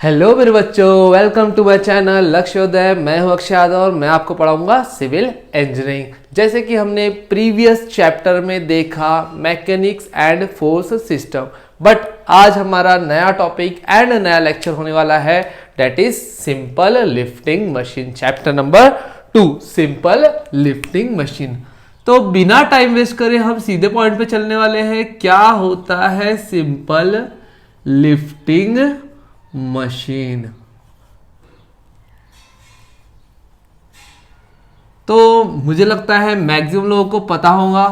Hello मेरे बच्चों, welcome to my channel लक्ष्योदय। मैं हूं अक्षय यादव और मैं आपको पढ़ाऊंगा सिविल इंजीनियरिंग। जैसे कि हमने प्रीवियस चैप्टर में देखा mechanics and force system, but आज हमारा नया टॉपिक एंड नया लेक्चर होने वाला है, that is simple lifting machine. Chapter number 2 simple lifting machine. तो बिना टाइम वेस्ट करे हम सीधे पॉइंट पे चलने वाले हैं। क्या होता है सिंपल लिफ्टिंग मशीन? तो मुझे लगता है मैक्सिमम लोगों को पता होगा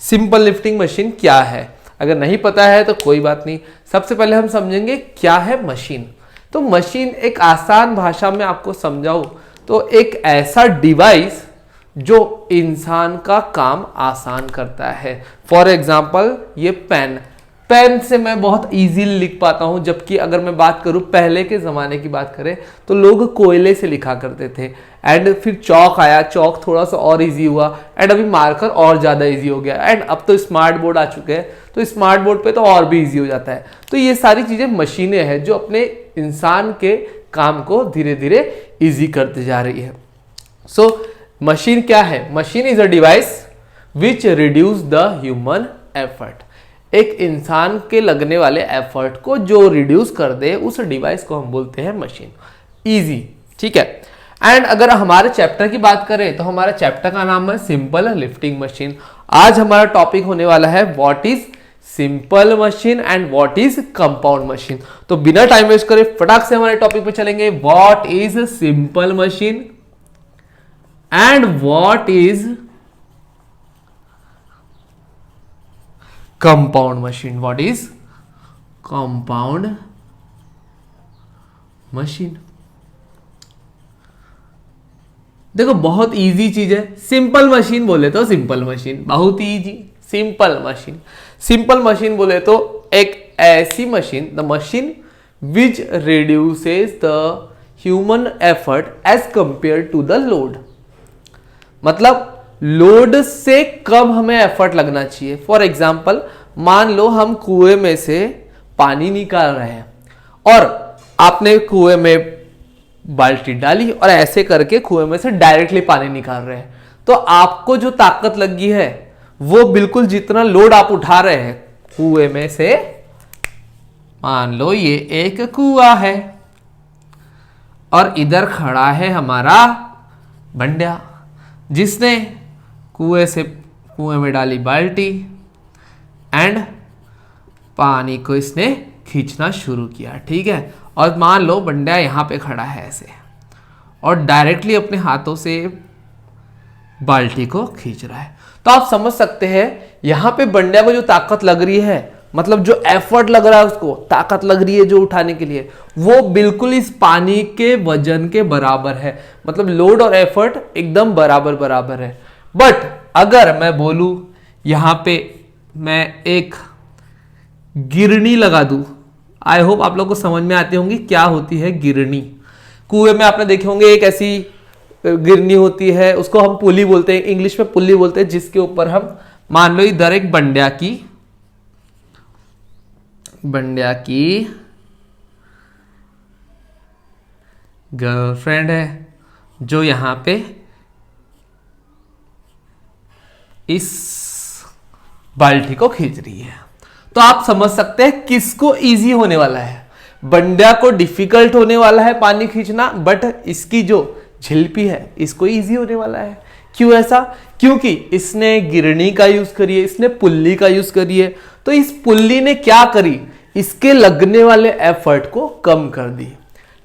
सिंपल लिफ्टिंग मशीन क्या है। अगर नहीं पता है तो कोई बात नहीं, सबसे पहले हम समझेंगे क्या है मशीन। तो मशीन एक आसान भाषा में आपको समझाऊं तो एक ऐसा डिवाइस जो इंसान का काम आसान करता है। फॉर एग्जाम्पल ये पेन से मैं बहुत इजीली लिख पाता हूं, जबकि अगर मैं बात करूं पहले के ज़माने की बात करें तो लोग कोयले से लिखा करते थे। एंड फिर चौक आया, चौक थोड़ा सा और इजी हुआ, एंड अभी मार्कर और ज़्यादा इजी हो गया, एंड अब तो स्मार्ट बोर्ड आ चुके हैं तो स्मार्ट बोर्ड पे तो और भी इजी हो जाता है। तो ये सारी चीज़ें मशीनें हैं जो अपने इंसान के काम को धीरे धीरे ईजी करते जा रही है। सो मशीन क्या है? Machine is a device which reduce the human effort. एक इंसान के लगने वाले एफर्ट को जो रिड्यूस कर दे उस डिवाइस को हम बोलते हैं मशीन। इजी, ठीक है। एंड अगर हमारे चैप्टर की बात करें तो हमारा चैप्टर का नाम है सिंपल लिफ्टिंग मशीन। आज हमारा टॉपिक होने वाला है what is simple machine and what is compound machine. तो बिना टाइम वेस्ट करे फटाक से हमारे टॉपिक पे चलेंगे। What is simple machine and what is compound machine. What is compound machine? देखो बहुत इजी चीज है। सिंपल मशीन बोले तो सिंपल मशीन बहुत easy. Simple machine, simple machine बोले तो एक ऐसी machine, the machine which reduces the human effort as compare to the load. मतलब लोड से कम हमें एफर्ट लगना चाहिए। फॉर एग्जाम्पल मान लो हम कुएं में से पानी निकाल रहे हैं और आपने कुएं में बाल्टी डाली और ऐसे करके कुएं में से डायरेक्टली पानी निकाल रहे हैं, तो आपको जो ताकत लगी है वो बिल्कुल जितना लोड आप उठा रहे हैं कुएं में से, मान लो ये एक कुआं है और इधर खड़ा है हमारा बंड्या जिसने कुएं में डाली बाल्टी एंड पानी को इसने खींचना शुरू किया, ठीक है। और मान लो बंड्या यहां पे खड़ा है ऐसे और डायरेक्टली अपने हाथों से बाल्टी को खींच रहा है। तो आप समझ सकते हैं यहां पे बंड्या को जो ताकत लग रही है, मतलब जो एफर्ट लग रहा है, उसको ताकत लग रही है जो उठाने के लिए, वो बिल्कुल इस पानी के वजन के बराबर है। मतलब लोड और एफर्ट एकदम बराबर बराबर है। बट अगर मैं बोलूं यहां पे मैं एक गिरनी लगा दूं, आई होप आप लोग को समझ में आती होंगी क्या होती है गिरनी। कुएं में आपने देखे होंगे एक ऐसी गिरनी होती है, उसको हम पुली बोलते हैं, इंग्लिश में पुली बोलते हैं, जिसके ऊपर हम मान लो इधर एक बंड्या की गर्लफ्रेंड है जो यहां पे इस बाल्टी को खींच रही है। तो आप समझ सकते हैं किसको इजी होने वाला है। बंड्या को डिफिकल्ट होने वाला है पानी खींचना, बट इसकी जो झिल्पी है इसको इजी होने वाला है। क्यों ऐसा? क्योंकि इसने गिरनी का यूज करी है, इसने पुल्ली का यूज करी है। तो इस पुल्ली ने क्या करी, इसके लगने वाले एफर्ट को कम कर दी।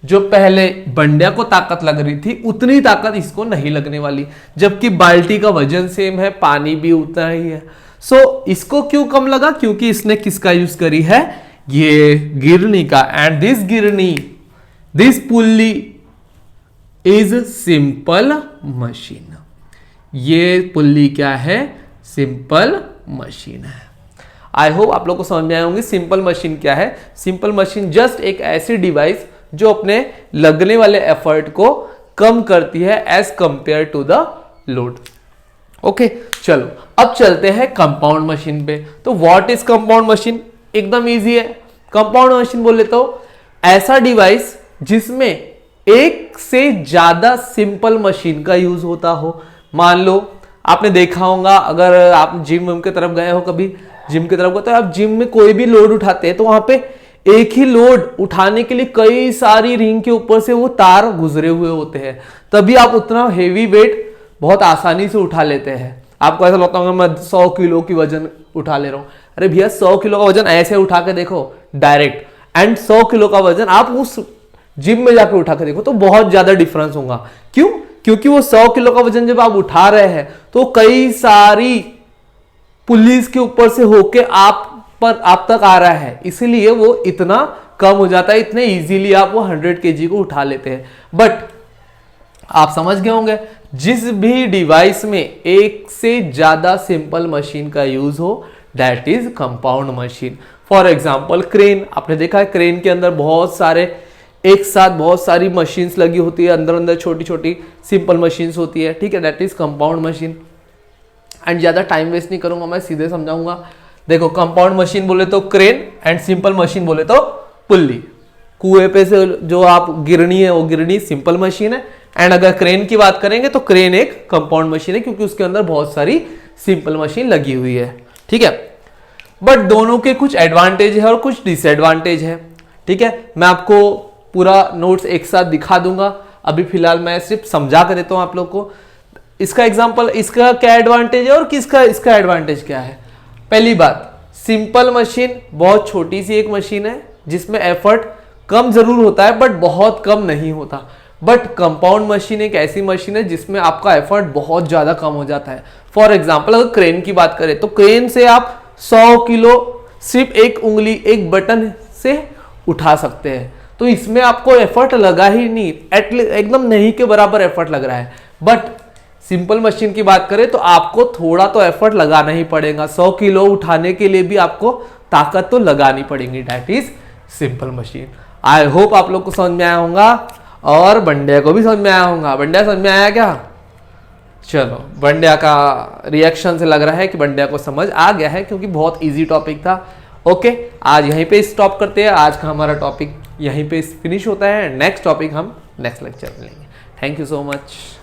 जो पहले बंड्या को ताकत लग रही थी उतनी ताकत इसको नहीं लगने वाली, जबकि बाल्टी का वजन सेम है, पानी भी उतना ही है। सो इसको क्यों कम लगा? क्योंकि इसने किसका यूज करी है, ये गिरनी का। And this pulley is simple machine. ये पुल्ली क्या है? सिंपल मशीन है। आई होप आप लोग को समझ में आए होंगे सिंपल मशीन क्या है। सिंपल मशीन जस्ट एक ऐसी डिवाइस जो अपने लगने वाले एफर्ट को कम करती है as compare to the load. Okay, चलो अब चलते हैं कंपाउंड मशीन पे। तो व्हाट इज कंपाउंड मशीन? एकदम इजी है। कंपाउंड मशीन बोले तो ऐसा डिवाइस जिसमें एक से ज्यादा सिंपल मशीन का यूज होता हो। मान लो आपने देखा होगा, अगर आप जिम की तरफ गए हो, कभी जिम की तरफ गए तो आप जिम में कोई भी लोड उठाते हैं तो वहां पे एक ही लोड उठाने के लिए कई सारी रिंग के ऊपर से वो तार गुजरे हुए होते हैं, तभी आप उतना हेवी वेट बहुत आसानी से उठा लेते हैं। आपको ऐसा लगता होगा मैं 100 किलो की वजन उठा ले रहा हूं। अरे भैया 100 किलो का वजन ऐसे उठा के देखो डायरेक्ट, एंड 100 किलो का वजन आप उस जिम में जाकर उठा के देखो तो बहुत ज्यादा डिफरेंस होगा। क्यों? क्योंकि वो 100 किलो का वजन जब आप उठा रहे हैं तो कई सारी पुलिस के ऊपर से होके आप तक आ रहा है, इसीलिए वो इतना कम हो जाता है, इतने इजीली आप वो 100 kg को उठा लेते हैं। बट आप समझ गए होंगे, जिस भी डिवाइस में एक से ज्यादा सिंपल मशीन का यूज हो that is compound machine. For example crane, आपने देखा है क्रेन के अंदर बहुत सारे एक साथ बहुत सारी मशीन्स लगी होती है, अंदर अंदर छोटी छोटी सिंपल मशीन्स होती है, ठीक है, that is compound machine. And ज्यादा टाइम वेस्ट नहीं करूंगा, मैं सीधे समझाऊंगा। देखो कंपाउंड मशीन बोले तो क्रेन एंड सिंपल मशीन बोले तो पुल्ली। कुएं पे से जो आप गिरनी है वो गिरनी सिंपल मशीन है, एंड अगर क्रेन की बात करेंगे तो क्रेन एक कंपाउंड मशीन है क्योंकि उसके अंदर बहुत सारी सिंपल मशीन लगी हुई है, ठीक है। बट दोनों के कुछ एडवांटेज है और कुछ डिसएडवांटेज है, ठीक है। मैं आपको पूरा नोट्स एक साथ दिखा दूंगा, अभी फिलहाल मैं सिर्फ समझा कर देता हूं आप लोग को। इसका एग्जांपल, इसका क्या एडवांटेज है और इसका एडवांटेज क्या है। पहली बात, सिंपल मशीन बहुत छोटी सी एक मशीन है जिसमें एफर्ट कम जरूर होता है बट बहुत कम नहीं होता। बट कंपाउंड मशीन एक ऐसी मशीन है जिसमें आपका एफर्ट बहुत ज्यादा कम हो जाता है। फॉर एग्जाम्पल अगर क्रेन की बात करें तो क्रेन से आप 100 किलो सिर्फ एक उंगली एक बटन से उठा सकते हैं, तो इसमें आपको एफर्ट लगा ही नहीं, एटलीस्ट एकदम नहीं के बराबर एफर्ट लग रहा है। बट सिंपल मशीन की बात करें तो आपको थोड़ा तो एफर्ट लगाना ही पड़ेगा, 100 किलो उठाने के लिए भी आपको ताकत तो लगानी पड़ेगी, that is simple machine. I hope आप लोग को समझ में आया होगा और बंड्या को भी समझ में आया होगा। बंड्या समझ में आया क्या? चलो, बंड्या का रिएक्शन से लग रहा है कि बंड्या को समझ आ गया है क्योंकि बहुत इजी टॉपिक था। ओके, आज यहीं पे स्टॉप करते हैं, आज का हमारा टॉपिक यहीं पे फिनिश होता है। नेक्स्ट टॉपिक हम नेक्स्ट लेक्चर में लेंगे। Thank you so much.